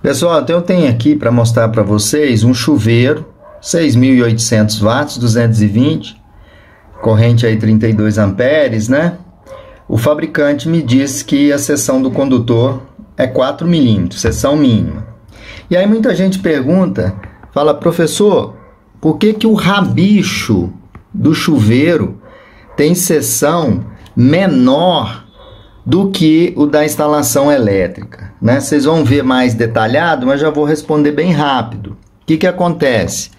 Pessoal, então eu tenho aqui para mostrar para vocês um chuveiro 6.800 watts, 220, corrente aí 32 amperes, né? O fabricante me disse que a seção do condutor é 4 milímetros, seção mínima. E aí muita gente pergunta, fala, professor, por que que o rabicho do chuveiro tem seção menor do que o da instalação elétrica, né? Vocês vão ver mais detalhado, mas já vou responder bem rápido. O que que acontece?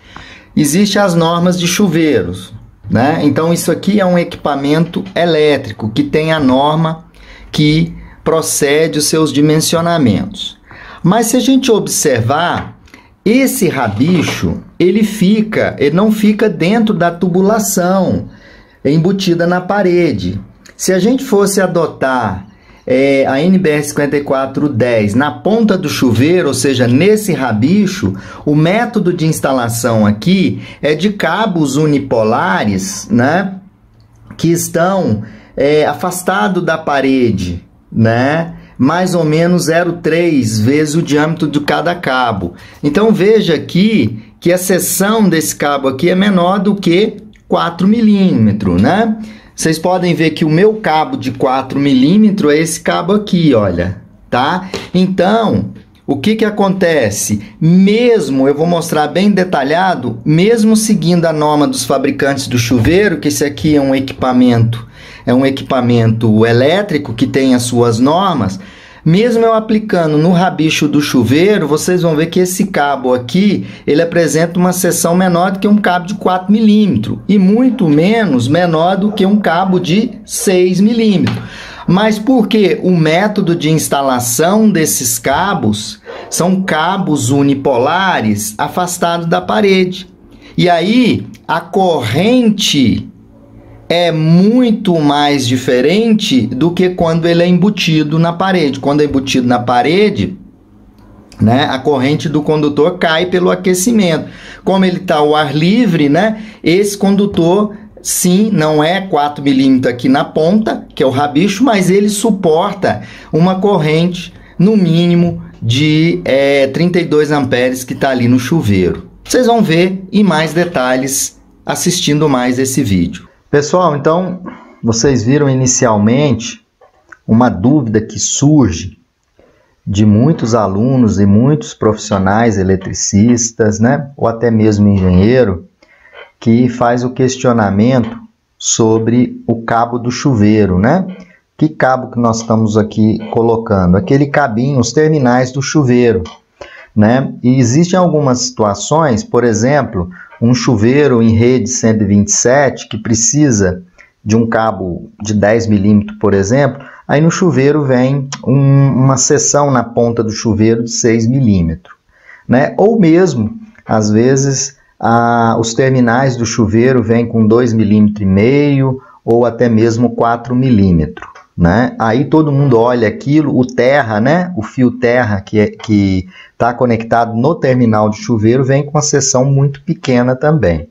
Existem as normas de chuveiros, né? Então isso aqui é um equipamento elétrico que tem a norma que procede os seus dimensionamentos. Mas se a gente observar, esse rabicho, ele não fica dentro da tubulação embutida na parede. Se a gente fosse adotar a NBR 5410 na ponta do chuveiro, ou seja, nesse rabicho, o método de instalação aqui é de cabos unipolares, né, que estão afastados da parede, né, mais ou menos 0,3 vezes o diâmetro de cada cabo. Então veja aqui que a seção desse cabo aqui é menor do que 4 milímetros, né? Vocês podem ver que o meu cabo de 4 milímetros é esse cabo aqui, olha, tá? Então, o que que acontece? Mesmo, eu vou mostrar bem detalhado, mesmo seguindo a norma dos fabricantes do chuveiro, que esse aqui é um equipamento elétrico que tem as suas normas, mesmo eu aplicando no rabicho do chuveiro, vocês vão ver que esse cabo aqui, ele apresenta uma seção menor do que um cabo de 4 milímetros e muito menos menor do que um cabo de 6 milímetros. Mas porque o método de instalação desses cabos são cabos unipolares afastados da parede. E aí, a corrente é muito mais diferente do que quando ele é embutido na parede. Quando é embutido na parede, né, a corrente do condutor cai pelo aquecimento. Como ele está ao ar livre, né, esse condutor, sim, não é 4 milímetros aqui na ponta, que é o rabicho, mas ele suporta uma corrente, no mínimo, de 32 amperes que está ali no chuveiro. Vocês vão ver em mais detalhes assistindo mais esse vídeo. Pessoal, então, vocês viram inicialmente uma dúvida que surge de muitos alunos e muitos profissionais eletricistas, né, ou até mesmo engenheiro, que faz o questionamento sobre o cabo do chuveiro, né? Que cabo que nós estamos aqui colocando? Aquele cabinho, os terminais do chuveiro, né? E existem algumas situações, por exemplo, um chuveiro em rede 127 que precisa de um cabo de 10 milímetros, por exemplo, aí no chuveiro vem uma seção na ponta do chuveiro de 6 milímetros, né? Ou mesmo, às vezes, os terminais do chuveiro vêm com 2,5 milímetros ou até mesmo 4 milímetros, né? Aí todo mundo olha aquilo, o terra, né? O fio terra que está conectado no terminal de chuveiro vem com uma seção muito pequena também.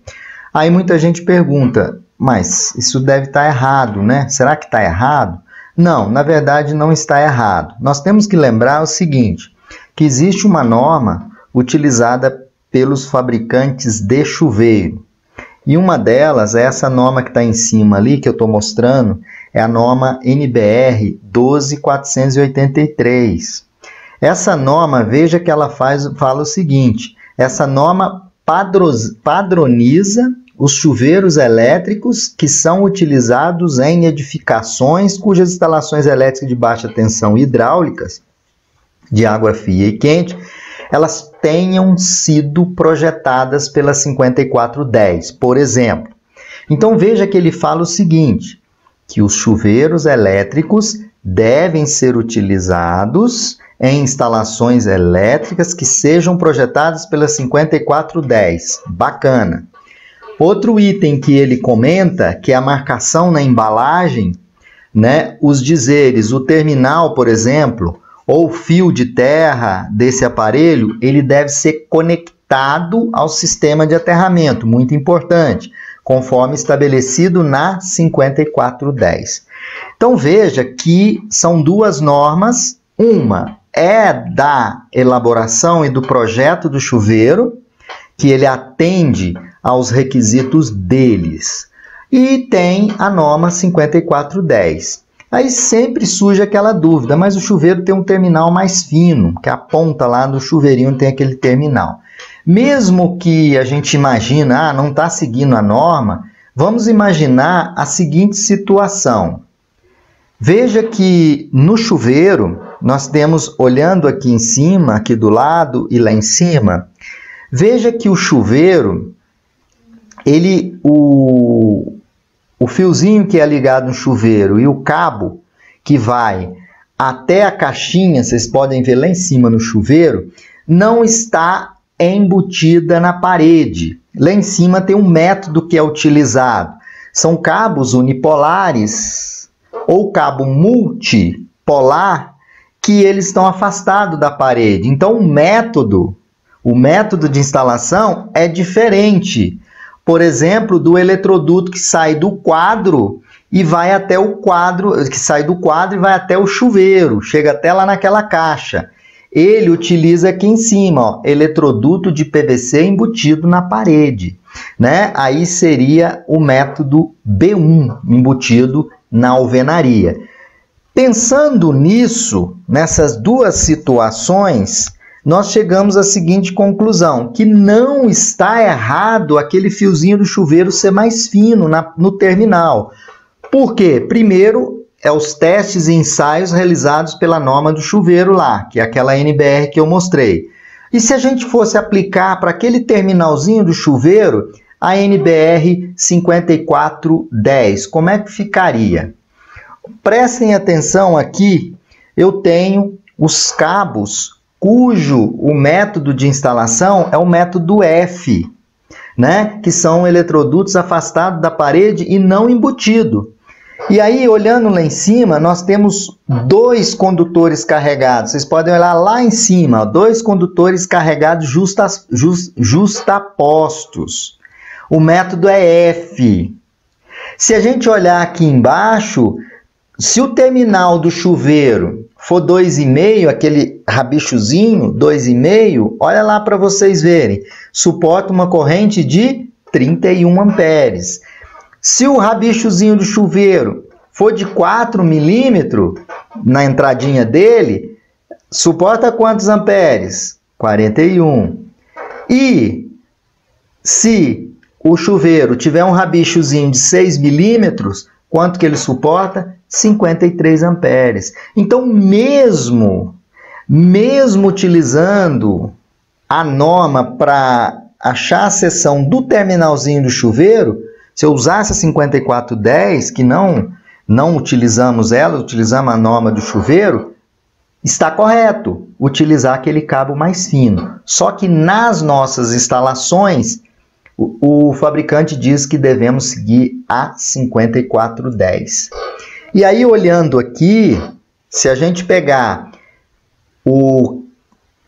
Aí muita gente pergunta, mas isso deve estar errado, né? Será que está errado? Não, na verdade não está errado. Nós temos que lembrar o seguinte, que existe uma norma utilizada pelos fabricantes de chuveiro. E uma delas é essa norma que está em cima ali, que eu estou mostrando, é a norma NBR 12483. Essa norma, veja que ela fala o seguinte, essa norma padroniza os chuveiros elétricos que são utilizados em edificações cujas instalações elétricas de baixa tensão hidráulicas, de água fria e quente, elas tenham sido projetadas pela 5410, por exemplo. Então veja que ele fala o seguinte, que os chuveiros elétricos devem ser utilizados em instalações elétricas que sejam projetadas pela 5410. Bacana. Outro item que ele comenta, que é a marcação na embalagem, né, os dizeres, o terminal, por exemplo, ou fio de terra desse aparelho, ele deve ser conectado ao sistema de aterramento, muito importante, conforme estabelecido na 5410. Então veja que são duas normas, uma é da elaboração e do projeto do chuveiro, que ele atende aos requisitos deles. E tem a norma 5410. Aí sempre surge aquela dúvida, mas o chuveiro tem um terminal mais fino, que a ponta lá do chuveirinho tem aquele terminal. Mesmo que a gente imagina, não está seguindo a norma, vamos imaginar a seguinte situação. Veja que no chuveiro, nós temos, olhando aqui em cima, aqui do lado e lá em cima, veja que o chuveiro, o fiozinho que é ligado no chuveiro e o cabo que vai até a caixinha, vocês podem ver lá em cima no chuveiro, não está embutida na parede. Lá em cima tem um método que é utilizado. São cabos unipolares ou cabo multipolar que eles estão afastados da parede. Então o método de instalação é diferente. Por exemplo, do eletroduto que sai do quadro e vai até o quadro, que sai do quadro e vai até o chuveiro, chega até lá naquela caixa. Ele utiliza aqui em cima, ó, eletroduto de PVC embutido na parede, né? Aí seria o método B1, embutido na alvenaria. Pensando nisso, nessas duas situações, nós chegamos à seguinte conclusão, que não está errado aquele fiozinho do chuveiro ser mais fino no terminal. Por quê? Primeiro, os testes e ensaios realizados pela norma do chuveiro lá, que é aquela NBR que eu mostrei. E se a gente fosse aplicar para aquele terminalzinho do chuveiro, a NBR 5410, como é que ficaria? Prestem atenção aqui, eu tenho os cabos cujo o método de instalação é o método F, né? Que são eletrodutos afastados da parede e não embutido. E aí, olhando lá em cima, nós temos dois condutores carregados. Vocês podem olhar lá em cima, ó, dois condutores carregados justapostos. O método é F. Se a gente olhar aqui embaixo, se o terminal do chuveiro for 2,5, aquele rabichozinho, 2,5, olha lá para vocês verem, suporta uma corrente de 31 amperes. Se o rabichozinho do chuveiro for de 4 milímetros, na entradinha dele, suporta quantos amperes? 41. E se o chuveiro tiver um rabichozinho de 6 milímetros, quanto que ele suporta? 53 amperes. Então, mesmo utilizando a norma para achar a seção do terminalzinho do chuveiro, se eu usasse a 5410, que não utilizamos ela, utilizamos a norma do chuveiro, está correto utilizar aquele cabo mais fino. Só que nas nossas instalações, o fabricante diz que devemos seguir a 5410. E aí, olhando aqui, se a gente pegar o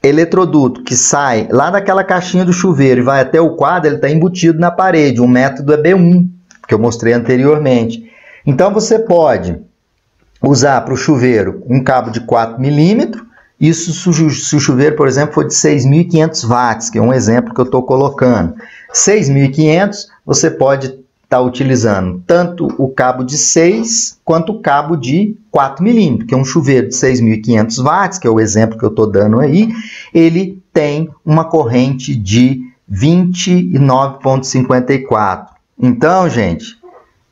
eletroduto que sai lá daquela caixinha do chuveiro e vai até o quadro, ele está embutido na parede. O método é B1, que eu mostrei anteriormente. Então, você pode usar para o chuveiro um cabo de 4 milímetros. Isso se o chuveiro, por exemplo, for de 6.500 watts, que é um exemplo que eu estou colocando. 6.500, você pode estar utilizando tanto o cabo de 6 quanto o cabo de 4 milímetros, que é um chuveiro de 6.500 watts, que é o exemplo que eu estou dando aí, ele tem uma corrente de 29,54. Então, gente,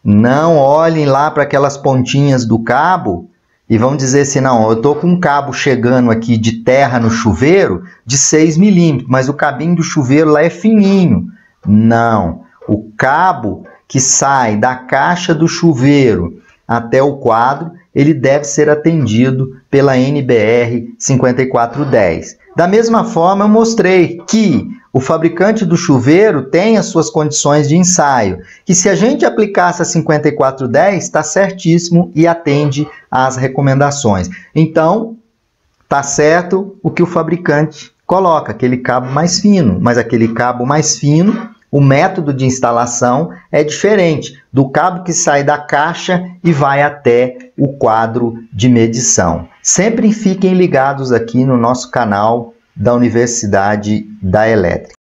não olhem lá para aquelas pontinhas do cabo e vão dizer assim, não, eu estou com um cabo chegando aqui de terra no chuveiro de 6 milímetros, mas o cabinho do chuveiro lá é fininho. Não, o cabo que sai da caixa do chuveiro até o quadro, ele deve ser atendido pela NBR 5410. Da mesma forma, eu mostrei que o fabricante do chuveiro tem as suas condições de ensaio, que se a gente aplicasse a 5410, está certíssimo e atende às recomendações. Então, está certo o que o fabricante coloca, aquele cabo mais fino, mas aquele cabo mais fino O método de instalação é diferente do cabo que sai da caixa e vai até o quadro de medição. Sempre fiquem ligados aqui no nosso canal da Universidade da Elétrica.